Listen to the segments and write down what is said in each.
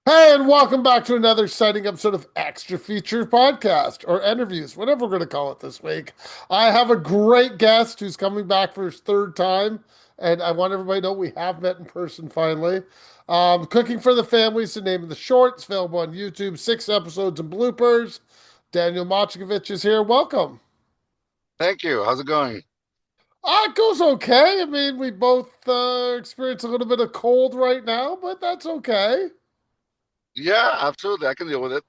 Hey, and welcome back to another exciting episode of Extra Features Podcast or interviews, whatever we're going to call it this week. I have a great guest who's coming back for his third time, and I want everybody to know we have met in person finally. Cooking for the Family is the name of the short. It's available on YouTube, 6 episodes and bloopers. Daniel Moscovici is here. Welcome. Thank you. How's it going? It goes okay. I mean, we both experience a little bit of cold right now, but that's okay. Yeah, absolutely. I can deal with it.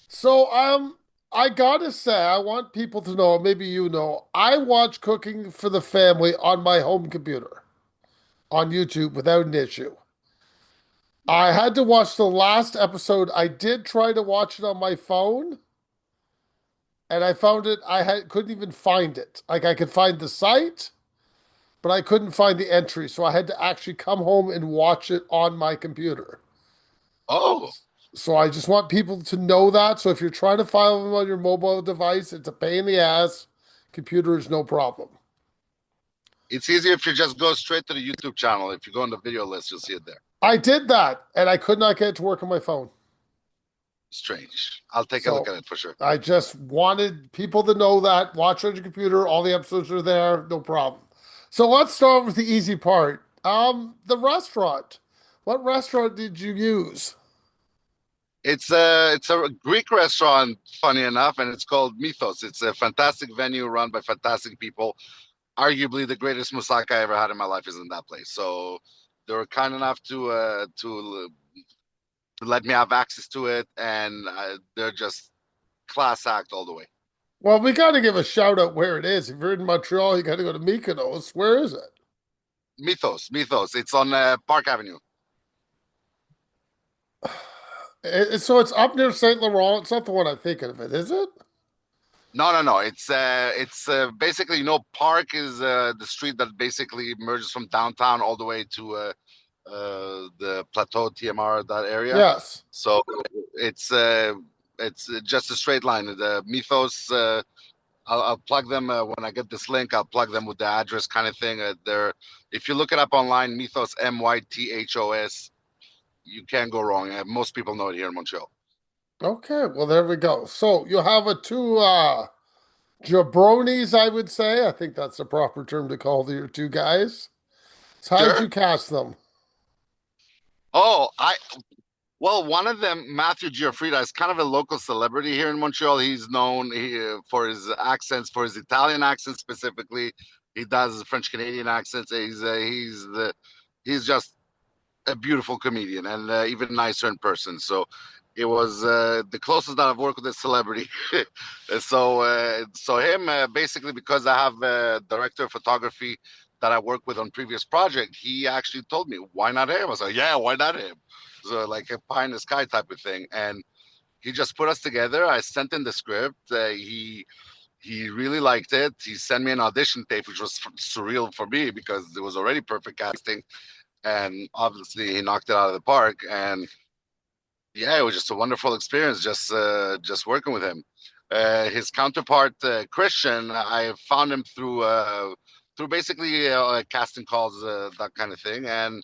So, I gotta say, I want people to know, maybe you know, I watch Cooking for the Family on my home computer on YouTube without an issue. I had to watch the last episode. I did try to watch it on my phone, and I found it, couldn't even find it. Like I could find the site, but I couldn't find the entry, so I had to actually come home and watch it on my computer. Oh, So I just want people to know that. So if you're trying to file them on your mobile device, it's a pain in the ass. Computer is no problem. it's easier if you just go straight to the YouTube channel. If you go on the video list, you'll see it there. I did that and I could not get it to work on my phone. Strange. I'll take a look So at it for sure. I just wanted people to know that. Watch on your computer. All the episodes are there. No problem. So let's start with the easy part. The restaurant. What restaurant did you use? It's a Greek restaurant, funny enough, and it's called Mythos. It's a fantastic venue run by fantastic people. Arguably the greatest moussaka I ever had in my life is in that place. So they were kind enough to let me have access to it, and they're just class act all the way. Well, we got to give a shout out where it is. If you're in Montreal, you got to go to Mykonos. Where is it? Mythos. It's on Park Avenue. So it's up near Saint Laurent. It's not the one I'm thinking of it, is it? No. It's basically, Park is the street that basically merges from downtown all the way to the Plateau TMR, that area. Yes. So it's uh, it's just a straight line. The Mythos. I'll plug them when I get this link. I'll plug them with the address, kind of thing. If you look it up online, Mythos, Mythos. You can't go wrong. Most people know it here in Montreal. Okay, well there we go. So you have a two jabronis, I would say. I think that's the proper term to call your two guys. So how'd Sure. you cast them? Oh, well, one of them, Matthew Giaffrida, is kind of a local celebrity here in Montreal. He's known for his accents, for his Italian accent specifically. He does French Canadian accents. He's just a beautiful comedian, and even nicer in person. So it was the closest that I've worked with a celebrity. So him, basically, because I have a director of photography that I worked with on previous project, he actually told me, why not him? I was like, yeah, why not him? So like a pie in the sky type of thing. And he just put us together. I sent in the script. He really liked it. He sent me an audition tape, which was surreal for me because it was already perfect casting, and obviously he knocked it out of the park. And yeah, it was just a wonderful experience just working with him. His counterpart, Christian, I found him through basically casting calls, that kind of thing, and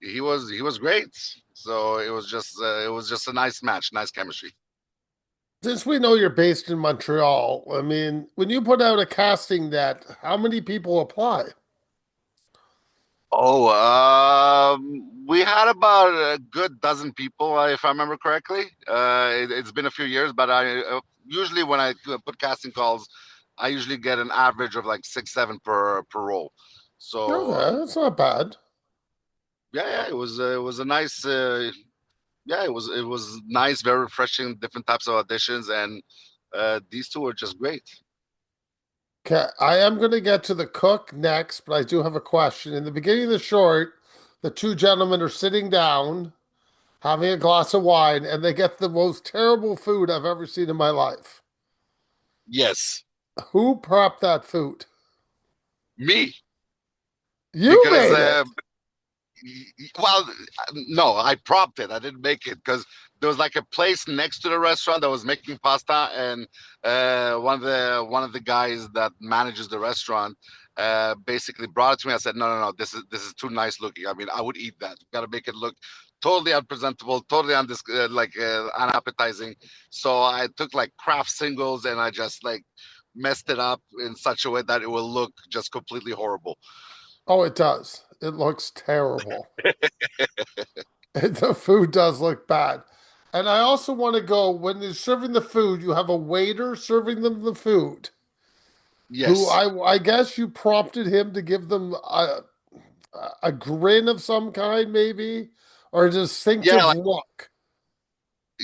he was great. So it was just a nice match, nice chemistry. Since we know you're based in Montreal, I mean, when you put out a casting net, how many people apply? Oh, we had about a good dozen people, if I remember correctly. It's been a few years, but I usually when I put casting calls, I usually get an average of like 6, 7 per role. So Okay, that's not bad. yeah, it was a nice yeah, it was nice, very refreshing, different types of auditions, and these two were just great. Okay, I am going to get to the cook next, but I do have a question. In the beginning of the short, the two gentlemen are sitting down having a glass of wine, and they get the most terrible food I've ever seen in my life. Yes, Who prepped that food? me, You because made it. well, no, I propped it. I didn't make it because there was like a place next to the restaurant that was making pasta, and one of the guys that manages the restaurant basically brought it to me. I said, no, no, no, this is too nice looking. I mean, I would eat that. Got to make it look totally unpresentable, totally unappetizing. So I took like craft singles and I just like messed it up in such a way that it will look just completely horrible. Oh, it does. It looks terrible. The food does look bad. And I also want to go when they're serving the food, you have a waiter serving them the food, who Yes. I guess you prompted him to give them a grin of some kind, maybe, or a Yeah, distinctive like look.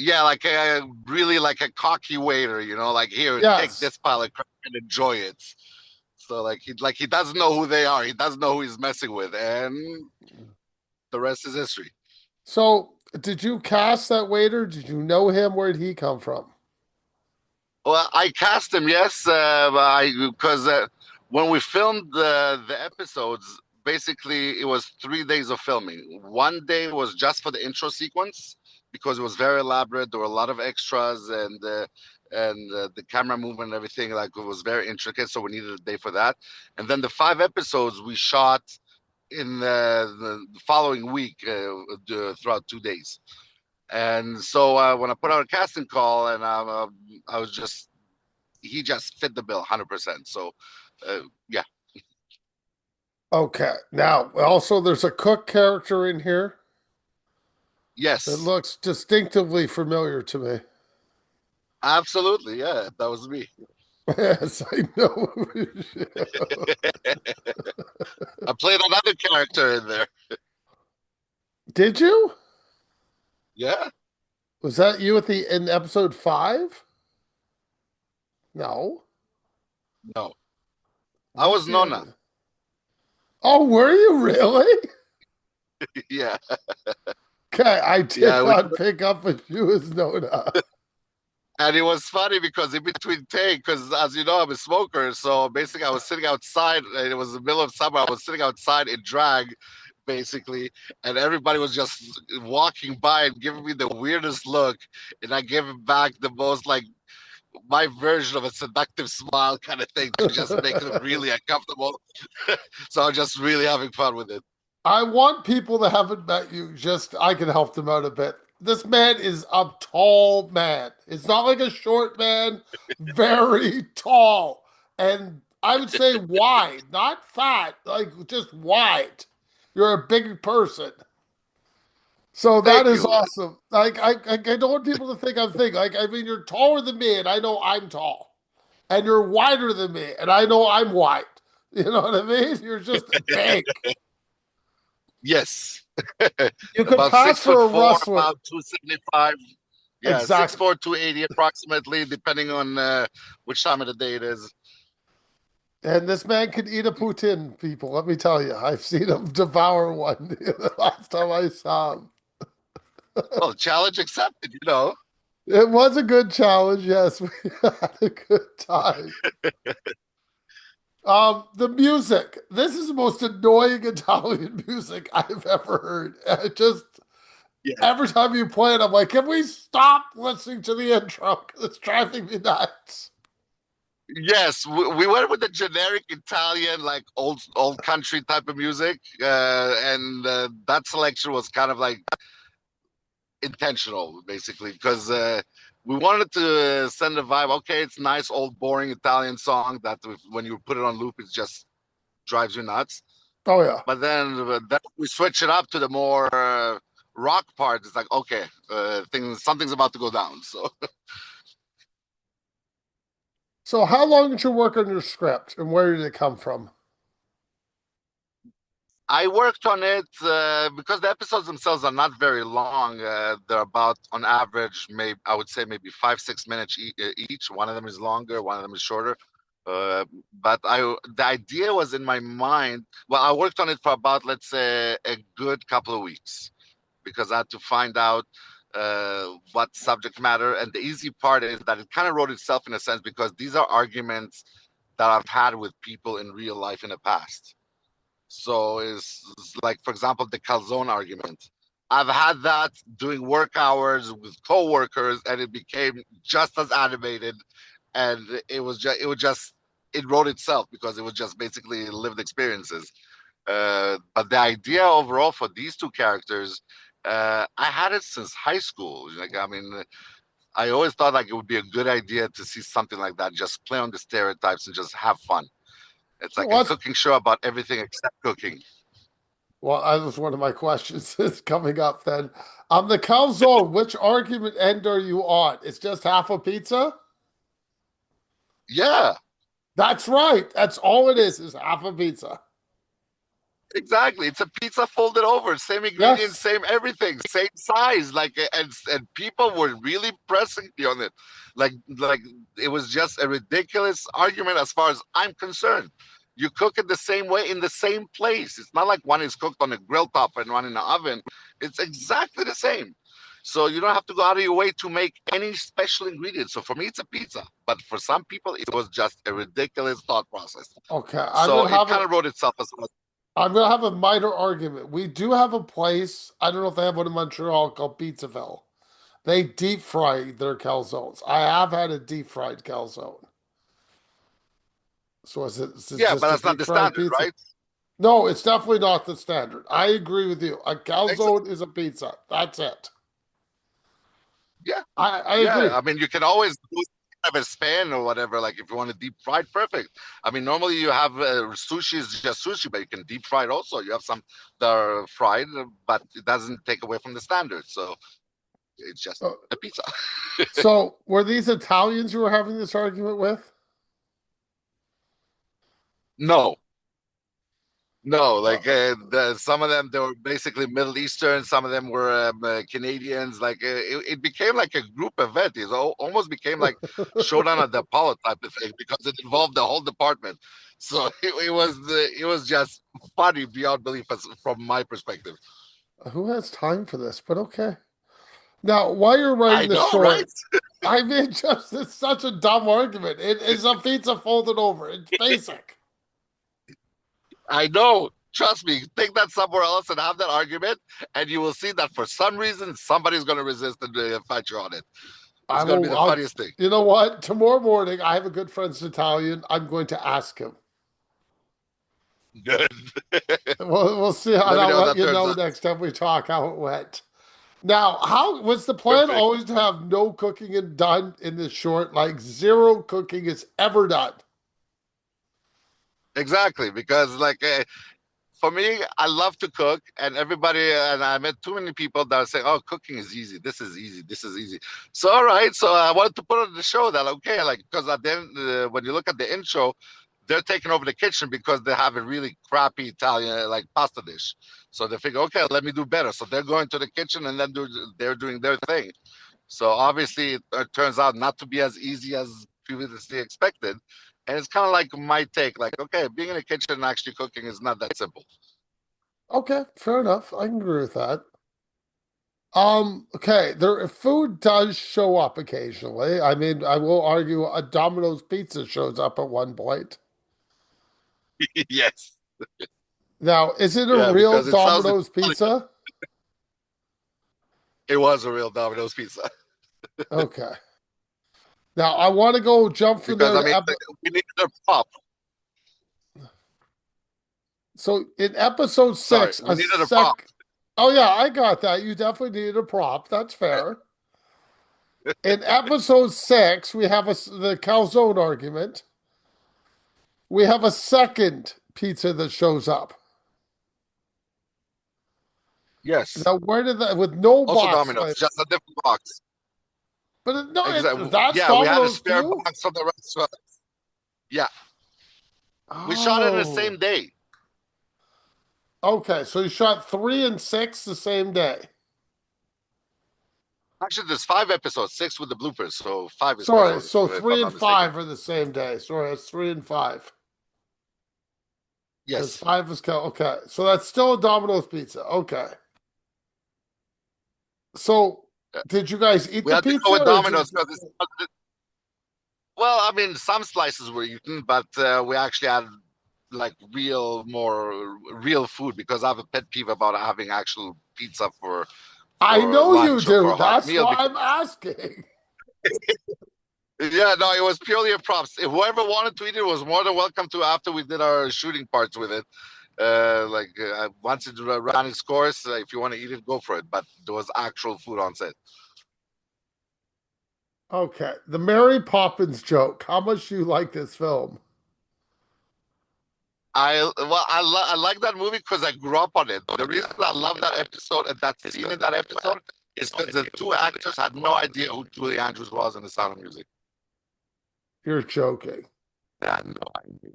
like a really like a cocky waiter, like here, take Yes. this pile of crap and enjoy it. So like he doesn't know who they are. He doesn't know who he's messing with, and the rest is history. So, did you cast that waiter? Did you know him? Where did he come from? Well, I cast him, yes, I because when we filmed the episodes, basically it was 3 days of filming. One day was just for the intro sequence because it was very elaborate. There were a lot of extras and the camera movement and everything like it was very intricate, so we needed a day for that. And then the 5 episodes we shot in the following week throughout 2 days. And so when I put out a casting call, and I was just he just fit the bill 100%. So, yeah, Okay. Now, also, there's a cook character in here that yes, looks distinctively familiar to me. absolutely, yeah, that was me. Yes, I know. I played another character in there. Did you? Yeah, Was that you at the in episode 5? No. no, Let I me was see. Nona. Oh, were you really? Yeah, Okay, I yeah. did not pick up a you as Nona. And it was funny because in between take, because as you know, I'm a smoker. So basically, I was sitting outside. And it was the middle of summer. I was sitting outside in drag, basically, and everybody was just walking by and giving me the weirdest look, and I gave him back the most like my version of a seductive smile kind of thing to just make them really uncomfortable. So I'm just really having fun with it. I want people that haven't met you, just I can help them out a bit. This man is a tall man. It's not like a short man, very tall. And I would say wide, not fat, like just wide. You're a big person. So that Thank is you. awesome. Like I don't want people to think I'm thick. Like I mean, you're taller than me, and I know I'm tall, and you're wider than me, and I know I'm wide. You know what I mean? You're just big. Yes. You could About pass six for foot a four, wrestler. about 275. Yeah, six Exactly. four, 280 approximately, depending on which time of the day it is. And this man could eat a poutine, people. Let me tell you, I've seen him devour one the last time I saw him. Well, challenge accepted. It was a good challenge. Yes, we had a good time. The music. This is the most annoying Italian music I've ever heard. It just Yeah. every time you play it, I'm like, can we stop listening to the intro? 'Cause it's driving me nuts. Yes, we went with the generic Italian, like old country type of music, and that selection was kind of like intentional, basically, because we wanted to send a vibe. Okay, it's nice, old, boring Italian song that when you put it on loop, it just drives you nuts. Oh yeah. But then we switch it up to the more rock part. It's like, okay, something's about to go down. So So how long did you work on your script, and where did it come from? I worked on it because the episodes themselves are not very long. They're about, on average, maybe I would say maybe 5 6 minutes each. One of them is longer, one of them is shorter. But the idea was in my mind. Well, I worked on it for about, let's say, a good couple of weeks because I had to find out what subject matter. And the easy part is that it kind of wrote itself in a sense because these are arguments that I've had with people in real life in the past. So it's like, for example, the calzone argument. I've had that doing work hours with coworkers, and it became just as animated, and it was just it wrote itself because it was just basically lived experiences. But the idea overall for these two characters, I had it since high school. Like, I mean, I always thought like it would be a good idea to see something like that, just play on the stereotypes and just have fun. It's So like a what's cooking show about everything except cooking. well, that was one of my questions is coming up then. The calzone, which argument end are you on? It's just half a pizza? Yeah, That's right. That's all it it's is half a pizza. exactly. It's a pizza folded over, same ingredients, Yes. same everything, same size. Like, and people were really pressing me on it, like it was just a ridiculous argument as far as I'm concerned. You cook it the same way in the same place. It's not like one is cooked on a grill top and one in the oven. It's exactly the same. So you don't have to go out of your way to make any special ingredients. So for me, it's a pizza, but for some people, it was just a ridiculous thought process. Okay. So it kind of wrote itself as well. I'm gonna have a minor argument. We do have a place, I don't know if they have one in Montreal called Pizzaville. They deep fry their calzones. I have had a deep fried calzone. So is it Yeah, just but a that's not deep the fried standard, pizza? right? No, it's definitely not the standard. I agree with you. A Exa- calzone is a pizza. That's it. Yeah, I yeah. agree. I mean, you can always do have a span or whatever. Like if you want to deep fry, perfect. I mean, normally you have sushi is just sushi, but you can deep fry it also. You have some that are fried, but it doesn't take away from the standard. So it's just Uh, a pizza. So were these Italians you were having this argument with? No, no. Uh, Like some of them, they were basically Middle Eastern. Some of them were Canadians. Like it became like a group event. It almost became like Showdown at the Apollo type of thing because it involved the whole department. So it was just funny beyond belief from my perspective. who has time for this? But okay. Now, while you're writing I the know, right? short, I mean, just it's such a dumb argument. It is a pizza folded over. It's basic. I know. Trust me. Take that somewhere else and have that argument, and you will see that for some reason somebody's going to resist and fight you on it. It's I going to be will. the funniest thing. You know what? Tomorrow morning, I have a good friend's Italian. I'm going to ask him. Good. We'll see, and Let me I'll know how let that you turns know out. next time we talk how it went. Now, how was the plan Perfect. always to have no cooking and done in this short? Like zero cooking is ever done. Exactly, because like for me, I love to cook, and everybody, and I met too many people that are saying, "Oh, cooking is easy. This is easy. This is easy." So all right, so I wanted to put on the show that okay, like because at the end, when you look at the intro, they're taking over the kitchen because they have a really crappy Italian like pasta dish. So they figure, okay, let me do better. So they're going to the kitchen and then they're doing their thing. So obviously, it turns out not to be as easy as previously expected. And it's kind of like my take, like, okay, being in the kitchen and actually cooking is not that simple. Okay, fair enough. I can agree with that. Okay, their food does show up occasionally. I mean, I will argue a Domino's pizza shows up at one point. Yes. Now, is it a Yeah, real because it sounds Domino's pizza? it was a real Domino's pizza. Okay. Now, I want to go jump from Because there I to mean, we needed a prop. so in episode Sorry, six, we needed a prop. oh yeah, I got that. You definitely needed a prop. That's fair. In episode six, we have the calzone argument. We have a second pizza that shows up. Yes. Now, where did that with no Also box Domino's, label? just a different box. But no, Exactly. that's Yeah, we had a Domino's spare too. box from the restaurant. Yeah, we shot it in the Oh, same day. okay. So you shot three and six the same day. Actually, there's 5 episodes, 6 with the bloopers, so 5 is Sorry, total, so if I'm three and not mistaken. five are the same day. Sorry, it's three and five because Yes. five is okay. So that's still a Domino's pizza. Okay. So Yeah. did you guys eat We the had to go pizza with or did you Domino's just? because well, I mean, some slices were eaten, but we actually had like more real food because I have a pet peeve about having actual pizza I for know you lunch or for do. a hot That's meal why because I'm asking. Yeah, no, it was purely a props. If whoever wanted to eat it was more than welcome to after we did our shooting parts with it. Once it ran its course, if you want to eat it, go for it. But there was actual food on set. Okay, the Mary Poppins joke. How much do you like this film? I like that movie because I grew up on it. The reason I love that episode and that scene in that episode is because the two actors had no idea who Julie Andrews was in The Sound of Music. You're joking. They had no idea.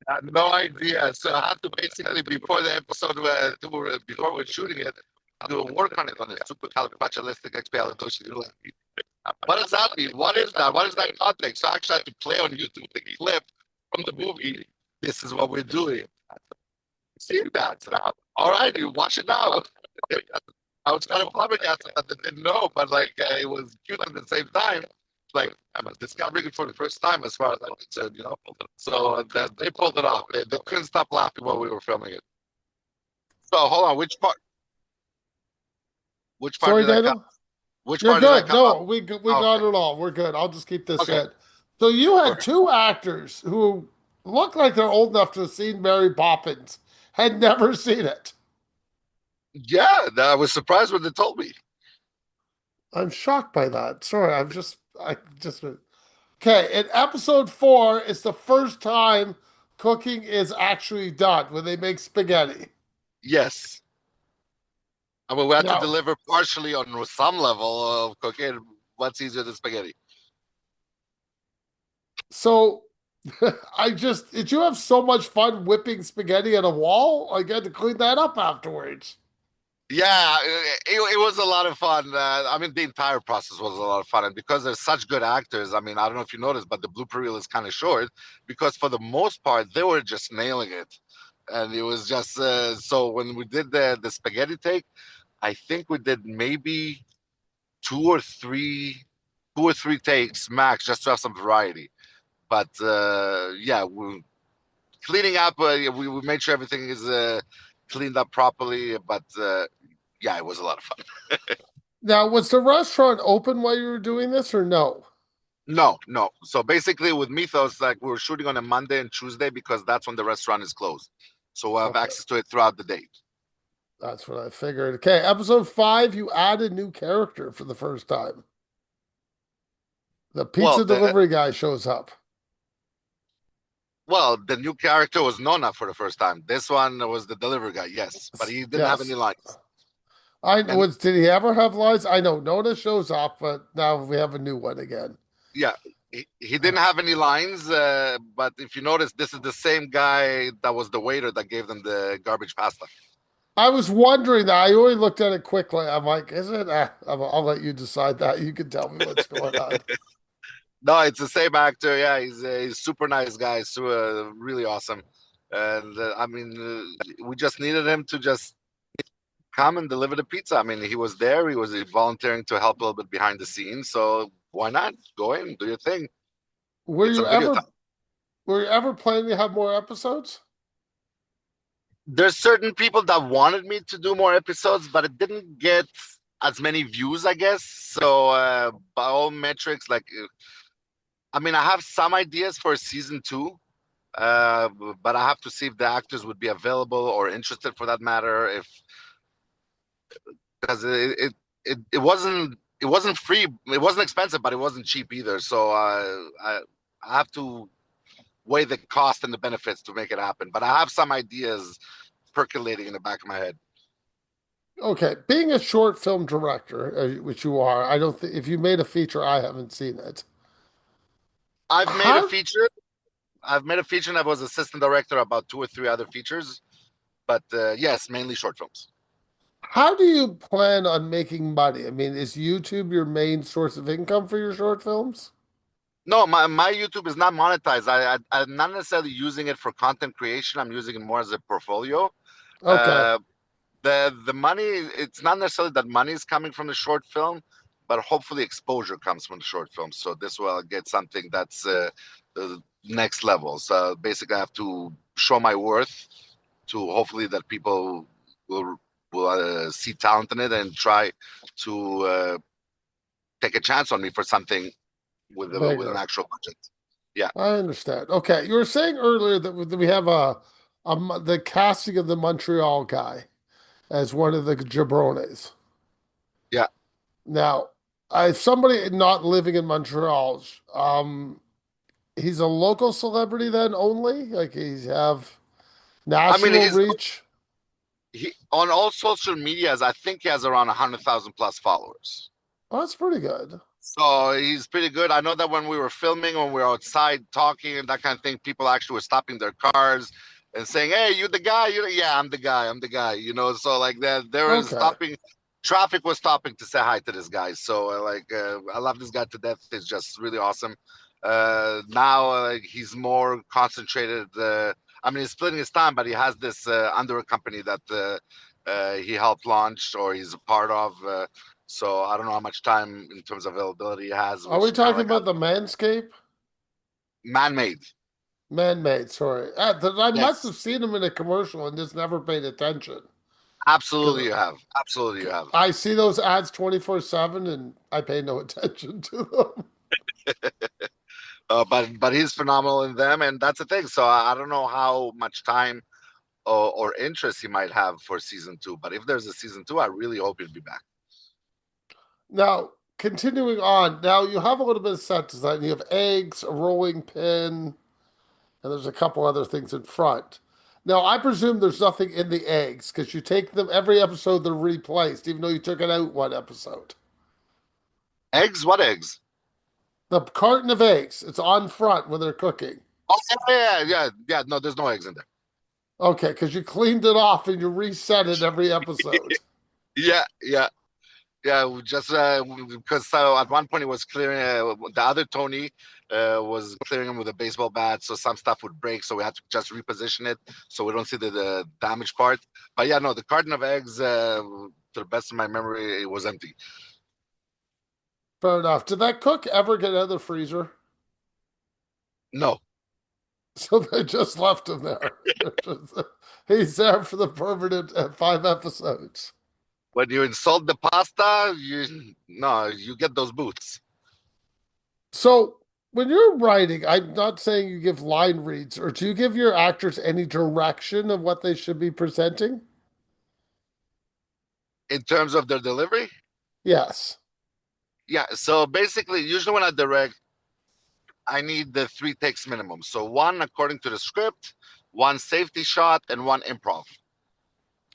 I had no idea. So I had to basically before the episode, before we're shooting it, do work on it on the supercalifragilisticexpialidocious. What does that mean? What is that? What is that context? So I actually had to play on YouTube the clip from the movie. This is what we're doing. See that? All right, you watch it now. I was kind of flabbergasted that they didn't know, but it was cute at the same time. Like I was discovering it for the first time, as far as I'm concerned, you know. So they pulled it off. They couldn't stop laughing while we were filming it. So hold on, which part Sorry, did I cut? Daniel. Which You're part did I good. cut off? No, we Okay, got it all. We're good. I'll just keep this okay, in. So you had okay. two actors who look like they're old enough to have seen Mary Poppins, had never seen it. Yeah, I was surprised when they told me. I'm shocked by that. Sorry, I just okay. In episode four, it's the first time cooking is actually done when they make spaghetti. Yes. I mean, we had to Now, deliver partially on some level of cooking. What's easier than spaghetti? so did you have so much fun whipping spaghetti at a wall? I had to clean that up afterwards. Yeah, it was a lot of fun. I mean, the entire process was a lot of fun. And because they're such good actors, I mean, I don't know if you noticed, but the blooper reel is kind of short because for the most part, they were just nailing it. And it was just so when we did the spaghetti take, I think we did maybe two or three, two or three takes max just to have some variety. But yeah, cleaning up, we made sure everything is cleaned up properly. But yeah, it was a lot of fun. Now, was the restaurant open while you were doing this or no? No, no. So basically, with Mythos, like we were shooting on a Monday and Tuesday because that's when the restaurant is closed. So we'll have Okay, access to it throughout the day. that's what I figured. Okay, episode five, you added new character for the first time. The Well, pizza delivery guy shows up. the new character was Nona for the first time. This one was the delivery guy, yes, but he didn't have any Yes. lines. I And was, did he ever have lines? I know Nona shows up, but now we have a new one again. yeah, he didn't have any lines. But if you notice, this is the same guy that was the waiter that gave them the garbage pasta. I was wondering that. I only looked at it quickly. I'm like, is it? I'll let you decide that. You can tell me what's going on. No, it's the same actor. Yeah, he's a super nice guy, so really awesome. And I mean, we just needed him to just come and deliver the pizza. I mean, he was there. He was volunteering to help a little bit behind the scenes. So why not go in, do your thing? Were It's a you video time. ever were you ever planning to have more episodes? There's certain people that wanted me to do more episodes, but it didn't get as many views, I guess. So by all metrics, I mean, I have some ideas for season two, uh, but I have to see if the actors would be available or interested for that matter. If because it wasn't free, it wasn't expensive, but it wasn't cheap either. So I have to weigh the cost and the benefits to make it happen. But I have some ideas percolating in the back of my head. Okay, being a short film director, which you are, I don't think if you made a feature, I haven't seen it. I've made a How feature. I've made a feature and I was assistant director about two or three other features. But yes, mainly short films. how do you plan on making money? I mean, is YouTube your main source of income for your short films? No, my YouTube is not monetized. I'm not necessarily using it for content creation. I'm using it more as a portfolio. Okay. Uh, the money, it's not necessarily that money is coming from the short film, but hopefully exposure comes from the short film. So this will get something that's next level. So basically, I have to show my worth to hopefully that people will see talent in it and try to take a chance on me for something with an bigger. actual budget. Yeah, I understand. Okay, you were saying earlier that we have the casting of the Montreal guy as one of the jabrones. yeah. Now, I somebody not living in Montreal, he's a local celebrity then only? Like he's have I mean, national reach? he on all social medias. I think he has around 100,000 plus followers. Oh, that's pretty good. So he's pretty good. I know that when we were filming, when we were outside talking and that kind of thing, people actually were stopping their cars and saying, "Hey, you the guy?" Yeah, I'm the guy. I'm the guy. So like that, there was Okay. stopping. Traffic was stopping to say hi to this guy. So I love this guy to death. It's just really awesome. Now he's more concentrated. I mean, he's splitting his time, but he has this underwear company that he helped launch or he's a part of. So I don't know how much time in terms of availability he has, Are we which kind of talking like about the Manscape? man-made. Man-made, sorry. I must Yes, have seen him in a commercial and just never paid attention. absolutely Because you have. Absolutely you have. I see those ads 24/7 and I pay no attention to them. But he's phenomenal in them, and that's the thing. So I don't know how much time or interest he might have for season two. But if there's a season two, I really hope he'll be back. Now, continuing on, now you have a little bit of set design. You have eggs, a rolling pin, and there's a couple other things in front. Now, I presume there's nothing in the eggs because you take them every episode, they're replaced, even though you took it out one episode. Eggs? What eggs? The carton of eggs, it's on front when they're cooking. Oh yeah. No, there's no eggs in there. Okay, because you cleaned it off and you reset it every episode. Yeah. Yeah, we just because at one point it was clearing the other Tony was clearing him with a baseball bat, so some stuff would break, so we had to just reposition it so we don't see the damage part. But yeah, no, the carton of eggs, to the best of my memory, it was empty. Fair enough. Did that cook ever get out of the freezer? No, So they just left him there. He's there for the permanent 5 episodes. when you insult the pasta, you get those boots. So when you're writing, I'm not saying you give line reads, or do you give your actors any direction of what they should be presenting? In terms of their delivery. Yes. Yeah, so basically, usually when I direct, I need the three takes minimum. So one according to the script, one safety shot, and one improv.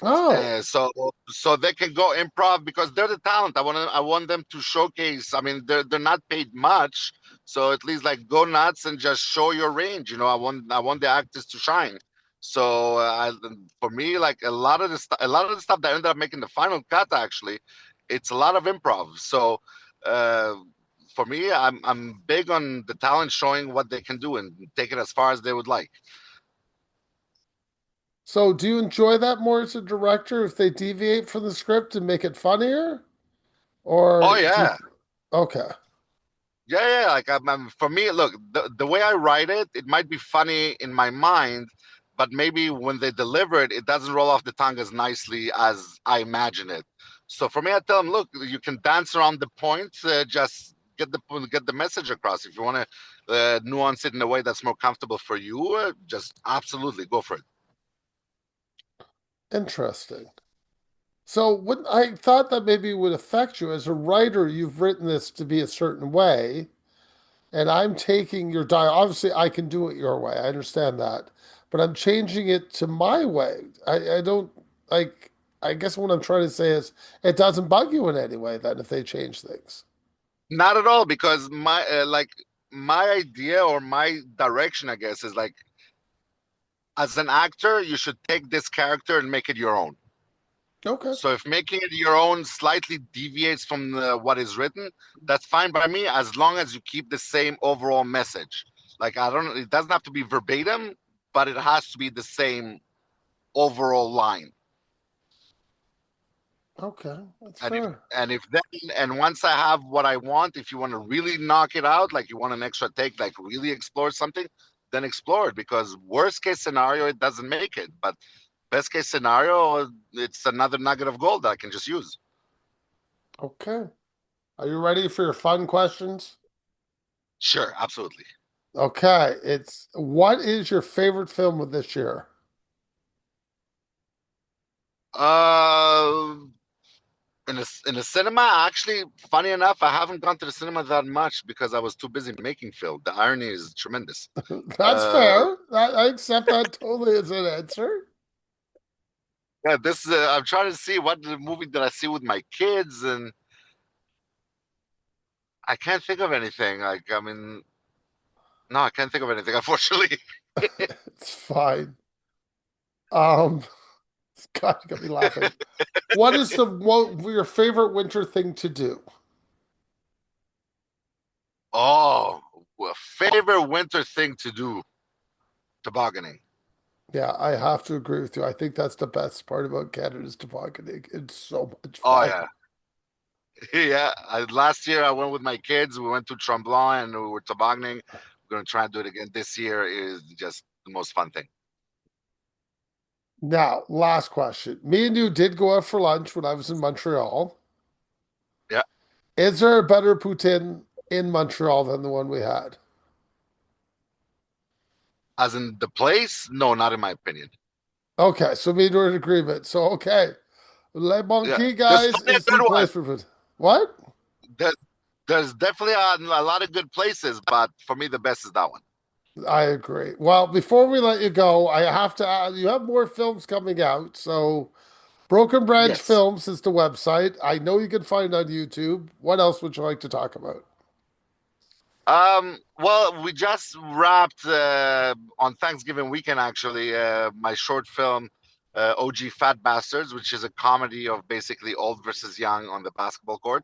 Oh, So they can go improv because they're the talent. I want them to showcase. I mean, they're not paid much, so at least like go nuts and just show your range. I want the actors to shine. So for me, like a lot of the stuff that ended up making the final cut actually, it's a lot of improv. So uh, for me, I'm big on the talent showing what they can do and take it as far as they would like. so do you enjoy that more as a director if they deviate from the script and make it funnier? Oh Or do you, yeah. okay, Yeah. Like for me, look, the way I write it, it might be funny in my mind, but maybe when they deliver it, it doesn't roll off the tongue as nicely as I imagine it. So for me, I tell them, look, you can dance around the point, just get the message across. If you want to nuance it in a way that's more comfortable for you, just absolutely go for it. interesting. So what I thought that maybe would affect you as a writer, you've written this to be a certain way. And I'm taking your diet. Obviously, I can do it your way. I understand that. But I'm changing it to my way. I don't like, I guess what I'm trying to say is it doesn't bug you in any way then if they change things. Not at all, because my idea or my direction, I guess, is like as an actor, you should take this character and make it your own. Okay. So if making it your own slightly deviates from what is written, that's fine by me as long as you keep the same overall message. Like I don't, it doesn't have to be verbatim, but it has to be the same overall line. Okay. That's And if fair. and if then and once I have what I want, if you want to really knock it out, like you want an extra take, like really explore something, then explore it. Because worst case scenario, it doesn't make it. But best case scenario, it's another nugget of gold that I can just use. Okay. Are you ready for your fun questions? Sure, absolutely. Okay, it's what is your favorite film of this year? Uh, in a cinema, actually, funny enough, I haven't gone to the cinema that much because I was too busy making film. The irony is tremendous. That's Uh, fair. I accept that totally as an answer. yeah, this I'm trying to see what the movie did I see with my kids, and I can't think of anything. Like, I mean, no, I can't think of anything, unfortunately. It's fine. Um, God, you got me laughing. What is the what your favorite winter thing to do? Oh, favorite winter thing to do, tobogganing. Yeah, I have to agree with you. I think that's the best part about Canada's tobogganing. It's so much Oh fun. yeah, yeah. Last year I went with my kids. We went to Tremblant and we were tobogganing. We're gonna try and do it again this year. Is just the most fun thing. Now, last question. Me and you did go out for lunch when I was in Montreal. Yeah. Is there a better poutine in Montreal than the one we had? As in the place? No, not in my opinion. Okay, so me and you are in agreement. So, okay. Le Yeah, Monkey, there's guys, plenty of is the good place ones. for food. What? There's, there's definitely a lot of good places, but for me the best is that one. I agree. Well, before we let you go, I have to add, you have more films coming out. So, Broken Branch Yes. Films is the website. I know you can find it on YouTube. What else would you like to talk about? Well, we just wrapped on Thanksgiving weekend actually my short film OG Fat Bastards, which is a comedy of basically old versus young on the basketball court.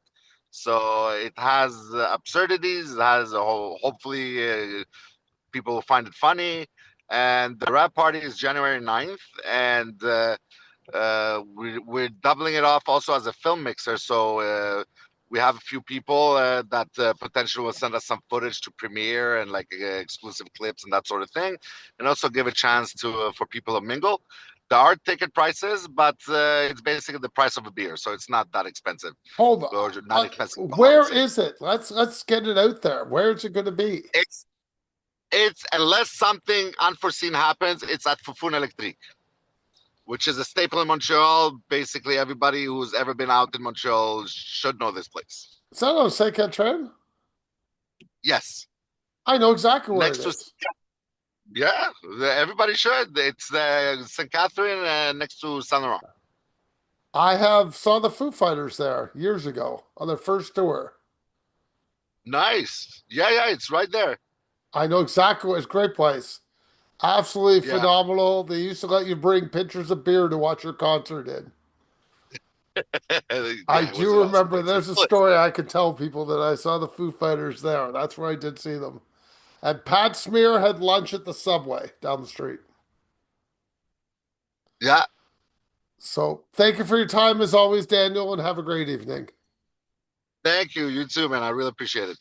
So it has absurdities, it has a whole, hopefully people will find it funny. And the rap party is January 9th, and we're doubling it off also as a film mixer. So we have a few people that potentially will send us some footage to premiere and like exclusive clips and that sort of thing, and also give a chance to for people to mingle. There are ticket prices, but it's basically the price of a beer, so it's not that expensive, Hold or on. not expensive at all, I would Where say. is it? Let's get it out there. Where is it going to be? It's it's unless something unforeseen happens, it's at Fufun Electric, which is a staple in Montreal. Basically, everybody who's ever been out in Montreal should know this place. Is that on Saint Catherine? Yes, I know exactly where it next to is. yeah, everybody should. It's St. Catherine next to Saint Laurent. I have saw the Foo Fighters there years ago on their first tour. Nice. Yeah, yeah, it's right there. I know exactly what it's a great place. Absolutely Yeah, phenomenal. They used to let you bring pitchers of beer to watch your concert in. I yeah, it was do an awesome remember place. It there's a still is. story I could tell people that I saw the Foo Fighters there. That's where I did see them. And Pat Smear had lunch at the Subway down the street. Yeah, So thank you for your time as always, Daniel, and have a great evening. thank you. You too, man. I really appreciate it.